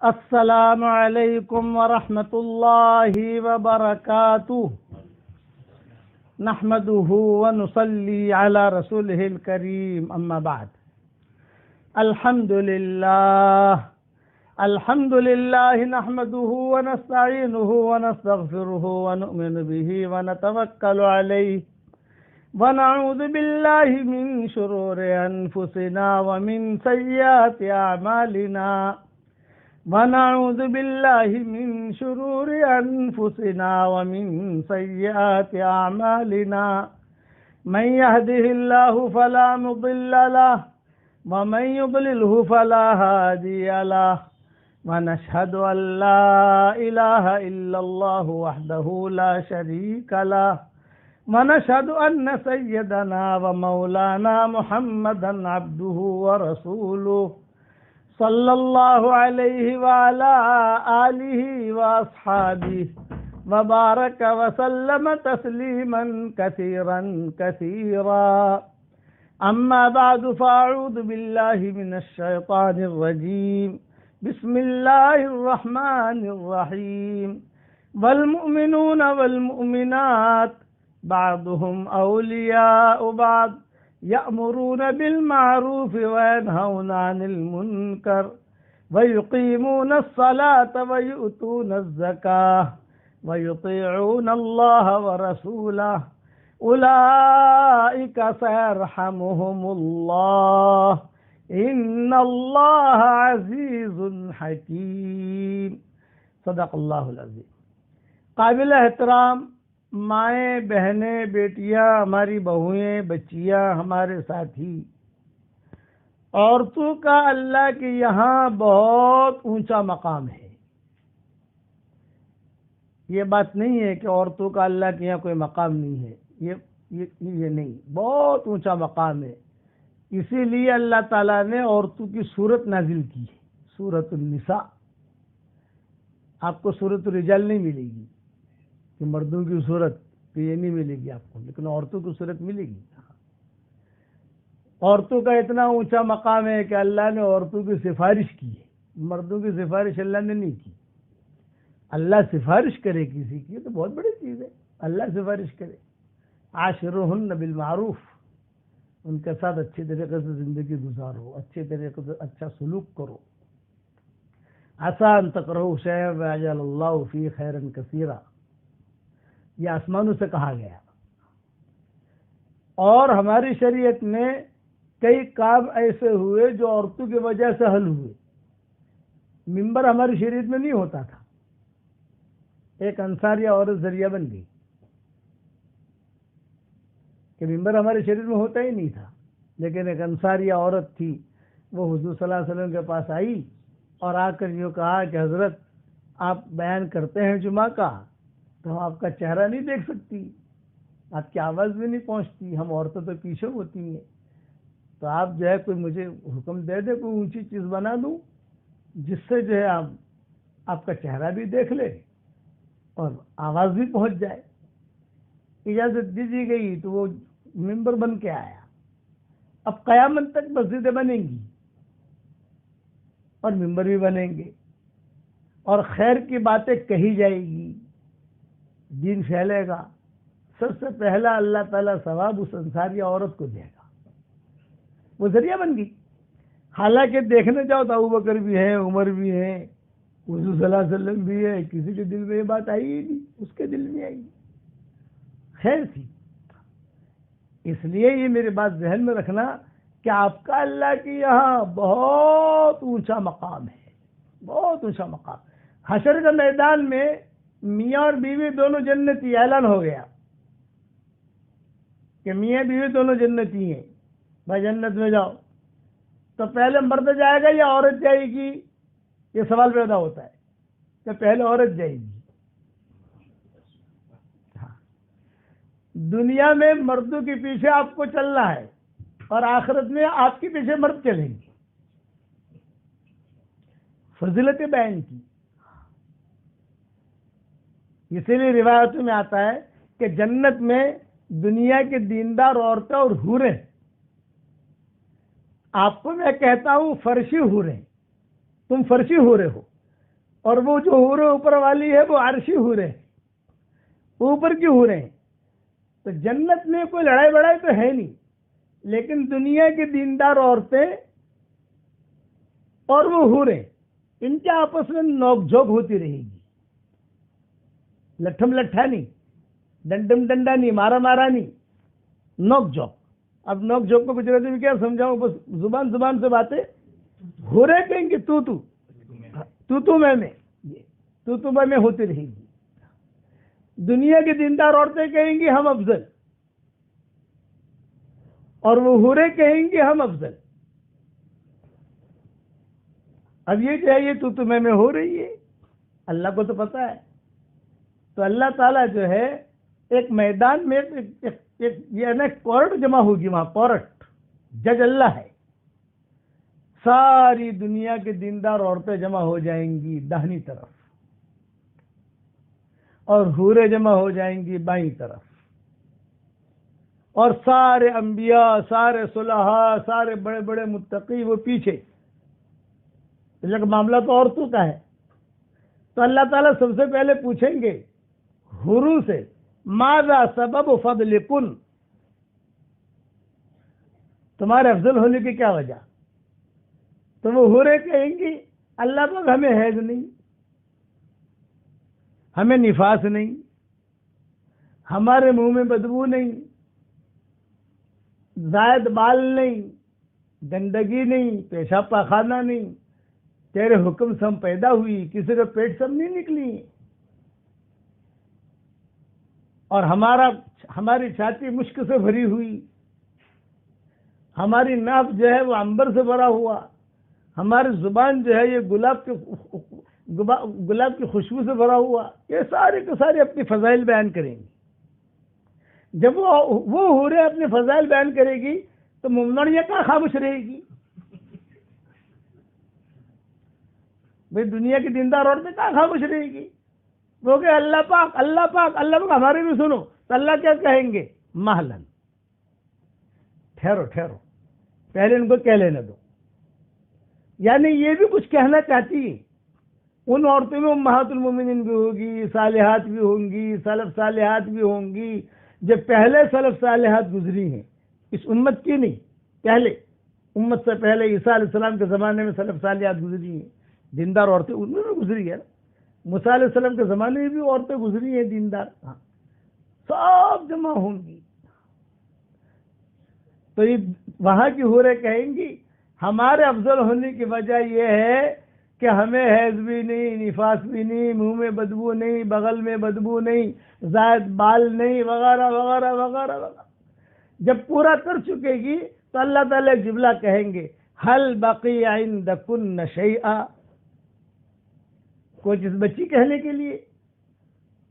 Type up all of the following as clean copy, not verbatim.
السلام علیکم ورحمۃ اللہ وبرکاتہ نحمده ونصلي على رسوله الكريم اما بعد الحمد لله نحمده ونستعينه ونستغفره ونؤمن به ونتوكل عليه ونعوذ بالله من شرور أنفسنا ومن سيئات أعمالنا ونعوذ بالله من شرور أنفسنا ومن سيئات أعمالنا من يهده الله فلا مضل له ومن يضلله فلا هادي له ونشهد أن لا إله إلا الله وحده لا شريك له ونشهد أن سيدنا ومولانا محمدا عبده ورسوله صلی اللہ علیہ وعلى آلہ واصحابہ وبارک وسلم تسلیما کثیرا کثیرا اما بعد فاعوذ باللہ من الشیطان الرجیم بسم اللہ الرحمن الرحیم والمؤمنون والمؤمنات بعضهم اولیاء بعض يأمرون بالمعروف وينهون عن المنكر ويقيمون الصلاة ويؤتون الزكاة ويطيعون الله ورسوله أولئك سيرحمهم الله إن الله عزيز حكيم صدق الله العظيم. قابل احترام مائیں، بہنیں، بیٹیاں، ہماری بہویں، بچیاں، ہمارے ساتھی، عورتوں کا اللہ کے یہاں بہت اونچا مقام ہے. یہ بات نہیں ہے کہ عورتوں کا اللہ کے یہاں کوئی مقام نہیں ہے، یہ نہیں، بہت اونچا مقام ہے. اسی لیے اللہ تعالیٰ نے عورتوں کی صورت نازل کی ہے، سورۃ النساء. آپ کو سورۃ الرجال نہیں ملے گی کہ مردوں کی صورت تو یہ نہیں ملے گی آپ کو، لیکن عورتوں کی صورت ملے گی. عورتوں کا اتنا اونچا مقام ہے کہ اللہ نے عورتوں کی سفارش کی ہے، مردوں کی سفارش اللہ نے نہیں کی. اللہ سفارش کرے کسی کی تو بہت بڑی چیز ہے، اللہ سفارش کرے. عاشرہن بالمعروف، ان کے ساتھ اچھے طریقے سے زندگی گزارو، اچھے طریقے سے اچھا سلوک کرو. عسیٰ ان تکرہوا شیئا ویجعل اللہ فیہ خیرا کثیرا، یہ آسمانوں سے کہا گیا. اور ہماری شریعت میں کئی کام ایسے ہوئے جو عورتوں کی وجہ سے حل ہوئے. ممبر ہماری شریعت میں نہیں ہوتا تھا، ایک انصاریہ عورت ذریعہ بن گئی کہ ممبر ہماری شریعت میں ہوتا ہی نہیں تھا. لیکن ایک انصاریہ عورت تھی، وہ حضور صلی اللہ علیہ وسلم کے پاس آئی اور آ کر یوں کہا کہ حضرت آپ بیان کرتے ہیں جمعہ کا تو ہم آپ کا چہرہ نہیں دیکھ سکتی، آپ کی آواز بھی نہیں پہنچتی، ہم عورتیں تو پیچھے ہوتی ہیں، تو آپ جو ہے کوئی مجھے حکم دے دے، کوئی اونچی چیز بنا دوں جس سے جو ہے آپ کا چہرہ بھی دیکھ لے اور آواز بھی پہنچ جائے. اجازت دی دی گئی تو وہ ممبر بن کے آیا. اب قیامت تک مسجدیں بنیں گی اور ممبر بھی بنیں گے اور خیر کی باتیں کہی جائے گی، دین پھیلے گا. سب سے پہلا اللہ تعالیٰ ثواب اس انصاریہ عورت کو دے گا، وہ ذریعہ بن گئی. حالانکہ دیکھنے جاؤ تو ابوبکر بھی ہیں، عمر بھی ہیں، حضور صلی اللہ علیہ وسلم بھی ہے، کسی کے دل میں یہ بات آئی ہی نہیں، اس کے دل میں آئی. خیر تھی. اس لیے یہ میری بات ذہن میں رکھنا کہ آپ کا اللہ کے یہاں بہت اونچا مقام ہے، بہت اونچا مقام. حشر کے میدان میں میاں اور بیوی دونوں جنتی، اعلان ہو گیا کہ میاں بیوی دونوں جنتی ہیں، بھائی جنت میں جاؤ. تو پہلے مرد جائے گا یا عورت جائے گی؟ یہ سوال پیدا ہوتا ہے کہ پہلے عورت جائے گی. دنیا میں مردوں کے پیچھے آپ کو چلنا ہے اور آخرت میں آپ کے پیچھے مرد چلیں گے. فضیلت بیان کی. اسی لیے روایتوں میں آتا ہے کہ جنت میں دنیا کے دیندار عورتیں اور حوریں، آپ کو میں کہتا ہوں فرشی حوریں، تم فرشی حوریں ہو، اور وہ جو حوریں اوپر والی ہے وہ عرشی حوریں ہیں، اوپر کی حوریں ہیں۔ تو جنت میں کوئی لڑائی بڑائی تو ہے نہیں، لیکن دنیا کی دیندار عورتیں اور وہ حوریں، ان کے آپس میں نوک جھوک ہوتی رہے گی، لٹھم لٹھا نہیں، ڈنڈم ڈنڈا نہیں، مارا مارا نہیں، نوک جھوک۔ اب نوک جھوک کو گجراتی میں کیا سمجھاؤں، بس زبان سے باتیں، حوریں کہیں گے تو میں ہوتی رہے گی۔ دنیا کی دیندار عورتیں کہیں گی ہم افضل، اور وہ حوریں کہیں گی ہم افضل۔ اب یہ جو ہے یہ تو میں ہو رہی ہے، اللہ کو تو پتا ہے۔ تو اللہ تعالیٰ جو ہے ایک میدان میں یہ نا کورٹ جمع ہوگی، وہاں کورٹ، جج اللہ ہے، ساری دنیا کی دیندار عورتیں جمع ہو جائیں گی داہنی طرف، اور حوریں جمع ہو جائیں گی بائیں طرف، اور سارے انبیاء، سارے صلحاء، سارے بڑے بڑے متقی وہ پیچھے۔ لیکن معاملہ تو عورتوں کا ہے، تو اللہ تعالیٰ سب سے پہلے پوچھیں گے حوروں سے، ماذا سبب فضلکن، تمہارے افضل ہونے کی کیا وجہ؟ تو وہ حوریں کہیں گی اللہ پاک ہمیں حیض نہیں، ہمیں نفاس نہیں، ہمارے منہ میں بدبو نہیں، زائد بال نہیں، گندگی نہیں، پیشاب پاخانہ نہیں، تیرے حکم سے ہم پیدا ہوئی، کسی کا پیٹ سے ہم نہیں نکلی، اور ہماری چھاتی مشک سے بھری ہوئی، ہماری ناف جو ہے وہ عنبر سے بھرا ہوا، ہماری زبان جو ہے یہ گلاب کی خوشبو سے بھرا ہوا۔ یہ سارے کے سارے اپنی فضائل بیان کریں گی۔ جب وہ حوریں اپنے فضائل بیان کرے گی تو ممنوع یہ کہاں خاموش رہے گی؟ بھئی دنیا کی دیندار عورتیں کہاں خاموش رہے گی؟ وہ کہ اللہ پاک ہمارے بھی سنو، تو اللہ کیا کہیں گے؟ مہلن، ٹھہرو پہلے ان کو کہہ لینے دو۔ یعنی یہ بھی کچھ کہنا چاہتی ہے۔ ان عورتوں میں امہات المومنین بھی ہوگی، صالحات بھی ہوں گی، سلف صالحات بھی ہوں گی، جو پہلے سلف صالحات گزری ہیں، اس امت کی نہیں، پہلے امت سے پہلے عیسیٰ علیہ السلام کے زمانے میں سلف صالحات گزری ہیں، دیندار عورتیں ان میں بھی گزری ہے۔ موسیٰ علیہ السلام کے زمانے میں بھی عورتیں گزری ہیں دیندار، سب جمع ہوں گی۔ تو یہ وہاں کی حوریں کہیں گی ہمارے افضل ہونے کی وجہ یہ ہے کہ ہمیں حیض بھی نہیں، نفاس بھی نہیں، منہ میں بدبو نہیں، بغل میں بدبو نہیں، زائد بال نہیں، وغیرہ وغیرہ وغیرہ وغیرہ۔ جب پورا کر چکے گی تو اللہ تعالیٰ ایک جملہ کہیں گے، هل بقی عندکن شیئا، کوئی چیز بچی کہنے کے لیے؟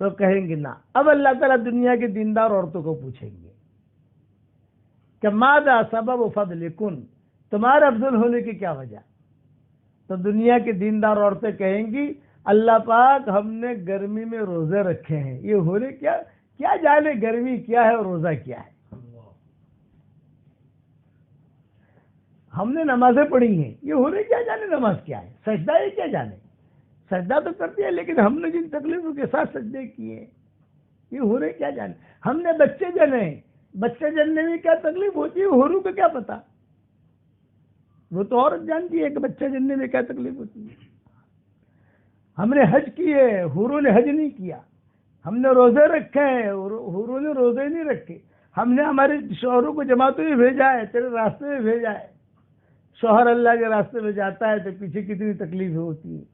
تو کہیں گے نہ۔ اب اللہ تعالیٰ دنیا کے دیندار عورتوں کو پوچھیں گے کہ ماذا سبب فضلکن، تمہارے افضل ہونے کی کیا وجہ؟ تو دنیا کی دیندار عورتیں کہیں گی اللہ پاک ہم نے گرمی میں روزے رکھے ہیں۔ یہ ہو رہے کیا جانے گرمی کیا ہے اور روزہ کیا ہے، ہم نے نمازیں پڑھی ہیں، یہ ہو رہے کیا جانے نماز کیا ہے، سجدہ یہ کیا جانے، سجدہ تو کرتی ہے لیکن ہم نے جن تکلیفوں کے ساتھ سجدے کیے یہ ہو رہے کیا جانے، ہم نے بچے جنے ہیں، بچے جننے میں کیا تکلیف ہوتی ہے حوروں کو کیا پتا، وہ تو عورت جانتی ہے کہ بچے جننے میں کیا تکلیف ہوتی ہے۔ ہم نے حج کیے، حوروں نے حج نہیں کیا، ہم نے روزے رکھے ہیں، حوروں نے روزے نہیں رکھے، ہم نے ہمارے شوہروں کو جماعتوں میں بھیجا ہے، تیرے راستے میں بھیجا ہے، شوہر اللہ کے راستے میں جاتا ہے تو پیچھے کتنی تکلیف ہوتی ہے،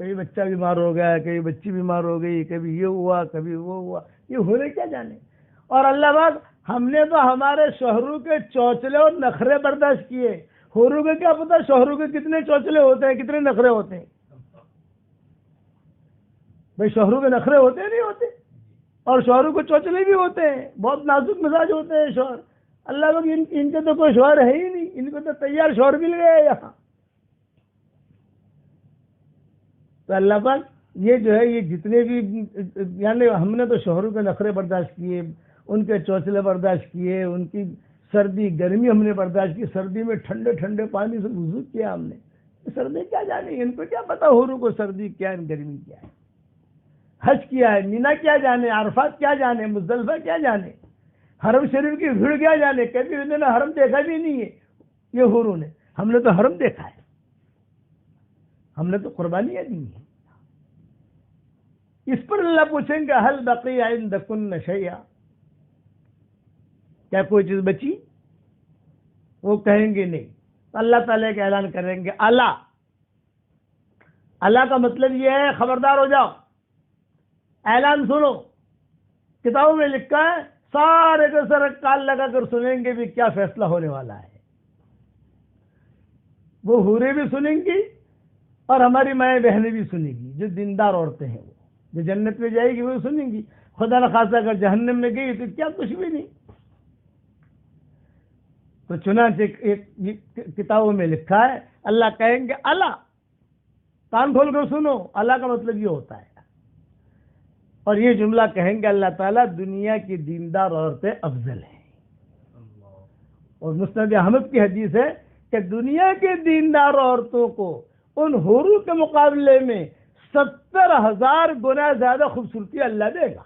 کبھی بچہ بیمار ہو گیا، کبھی بچی بیمار ہو گئی، کبھی یہ ہوا کبھی وہ ہوا، یہ ہو رہے کیا جانے۔ اور اللہ پاک ہم نے تو ہمارے شوہروں کے چوچلے اور نخرے برداشت کیے، حوروں کو کیا پتا شوہروں کے کتنے چوچلے ہوتے ہیں، کتنے نخرے ہوتے ہیں۔ بھائی شوہروں کے نخرے ہوتے نہیں ہوتے، اور شوہروں کو چوچلے بھی ہوتے ہیں، بہت نازک مزاج ہوتے ہیں شوہر۔ اللہ پاک ان کے تو کوئی شوہر ہے ہی نہیں، ان کو تو تیار شوہر مل گئے یہاں۔ تو اللہ پاک یہ جو ہے یہ جتنے بھی یعنی ہم نے تو شوہروں کے نخرے برداشت کیے، ان کے چوچلے برداشت کیے، ان کی سردی گرمی ہم نے برداشت کی، سردی میں ٹھنڈے ٹھنڈے پانی سے وضو کیا ہم نے، سردی کیا جانے، ان کو کیا پتا حوروں کو سردی کیا ہے گرمی کیا ہے، حج کیا ہے، مینا کیا جانے، عرفات کیا جانے، مزدلفہ کیا جانے، حرم شریف کی بھیڑ کیا جانے، کبھی انہوں نے حرم دیکھا بھی نہیں ہے یہ حوروں نے، ہم نے تو حرم دیکھا ہے، ہم نے تو قربانیاں دی ہیں۔ اس پر اللہ پوچھیں گے حل بقی عندکن شیئا، کیا کوئی چیز بچی؟ وہ کہیں گے نہیں، اللہ تعالیٰ کا اعلان کریں گے اللہ، اللہ کا مطلب یہ ہے خبردار ہو جاؤ، اعلان سنو، کتابوں میں لکھا ہے سارے کے سارے کان لگا کر سنیں گے بھی کیا فیصلہ ہونے والا ہے۔ وہ حوریں بھی سنیں گی اور ہماری مائیں بہنیں بھی سنیں گی، جو دیندار عورتیں ہیں وہ جو جنت میں جائے گی وہ سنیں گی، خدا نخواستہ اگر جہنم میں گئی تو کیا کچھ بھی نہیں۔ تو چنانچہ کتابوں میں لکھا ہے اللہ کہیں گے اللہ، کان کھول کر سنو، اللہ کا مطلب یہ ہوتا ہے، اور یہ جملہ کہیں گے اللہ تعالیٰ دنیا کی دیندار عورتیں افضل ہیں۔ اور مسند احمد کی حدیث ہے کہ دنیا کی دیندار عورتوں کو ان حوروں کے مقابلے میں 70,000 گنا زیادہ خوبصورتی اللہ دے گا۔